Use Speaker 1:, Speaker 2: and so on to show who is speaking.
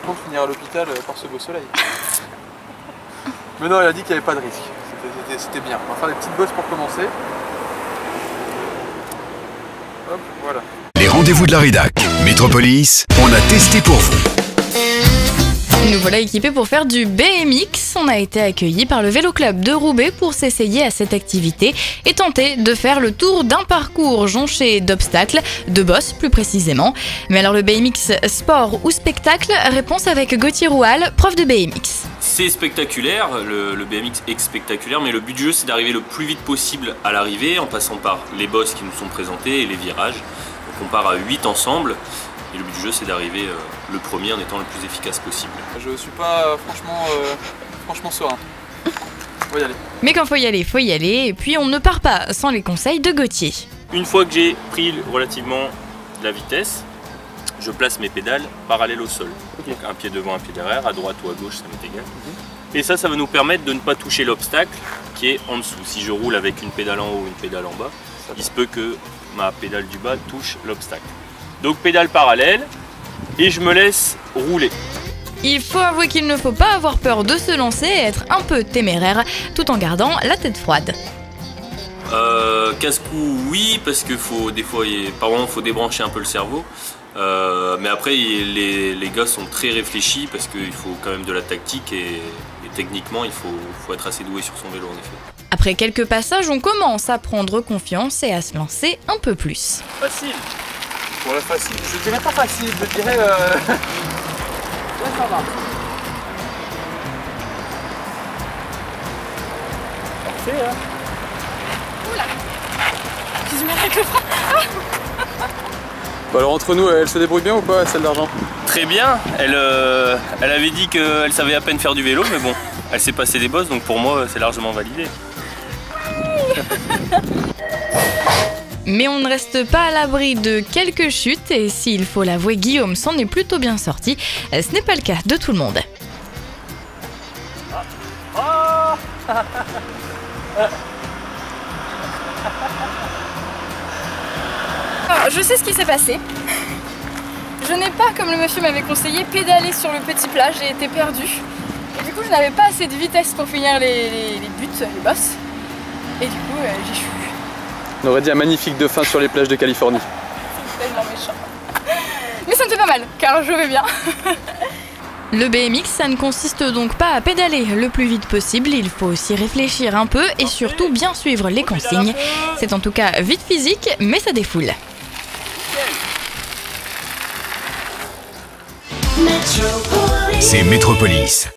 Speaker 1: contre finir à l'hôpital par ce beau soleil. Mais non, il a dit qu'il n'y avait pas de risque. C'était bien. On va faire des petites bosses pour commencer. Hop, voilà.
Speaker 2: Les rendez-vous de la rédac. Métropolis, on a testé pour vous.
Speaker 3: Nous voilà équipés pour faire du BMX. On a été accueillis par le Vélo Club de Roubaix pour s'essayer à cette activité et tenter de faire le tour d'un parcours jonché d'obstacles, de bosses plus précisément. Mais alors le BMX, sport ou spectacle? Réponse avec Gauthier Roual, prof de BMX.
Speaker 4: C'est spectaculaire, le BMX est spectaculaire, mais le but du jeu c'est d'arriver le plus vite possible à l'arrivée en passant par les bosses qui nous sont présentées et les virages. Donc on part à 8 ensemble. Et le but du jeu c'est d'arriver le premier en étant le plus efficace possible.
Speaker 1: Je suis pas franchement serein. Faut y aller.
Speaker 3: Mais quand faut y aller, et puis on ne part pas sans les conseils de Gauthier.
Speaker 4: Une fois que j'ai pris relativement la vitesse, je place mes pédales parallèles au sol. Okay. Donc un pied devant, un pied derrière, à droite ou à gauche, ça m'est égal. Et ça va nous permettre de ne pas toucher l'obstacle qui est en dessous. Si je roule avec une pédale en haut ou une pédale en bas, il se peut que ma pédale du bas touche l'obstacle. Donc pédale parallèle et je me laisse rouler.
Speaker 3: Il faut avouer qu'il ne faut pas avoir peur de se lancer et être un peu téméraire tout en gardant la tête froide.
Speaker 4: Casse-cou oui, parce que des fois par moment faut débrancher un peu le cerveau. Mais après les gars sont très réfléchis parce qu'il faut quand même de la tactique et techniquement il faut être assez doué sur son vélo en effet.
Speaker 3: Après quelques passages, on commence à prendre confiance et à se lancer un peu plus.
Speaker 4: Facile.
Speaker 1: Bon, la facile, je dirais pas facile, je dirais là ça va.
Speaker 4: Parfait hein.
Speaker 3: Oula, j'ai du mal avec le frein.
Speaker 1: Bon, alors entre nous, elle se débrouille bien ou pas, celle d'argent?
Speaker 4: Très bien, elle avait dit qu'elle savait à peine faire du vélo, mais bon, elle s'est passée des bosses, donc pour moi c'est largement validé.
Speaker 3: Mais on ne reste pas à l'abri de quelques chutes et s'il faut l'avouer, Guillaume s'en est plutôt bien sorti. Ce n'est pas le cas de tout le monde.
Speaker 5: Alors, je sais ce qui s'est passé. Je n'ai pas, comme le monsieur m'avait conseillé, pédalé sur le petit plat, j'ai été perdue. Et du coup, je n'avais pas assez de vitesse pour finir les buts, les bosses. Et du coup, j'ai chuté.
Speaker 1: On aurait dit un magnifique dauphin sur les plages de Californie.
Speaker 5: C'est tellement méchant. Mais ça me fait pas mal, car je vais bien.
Speaker 3: Le BMX, ça ne consiste donc pas à pédaler le plus vite possible, il faut aussi réfléchir un peu et surtout bien suivre les consignes. C'est en tout cas vite physique, mais ça défoule.
Speaker 2: C'est Métropolis.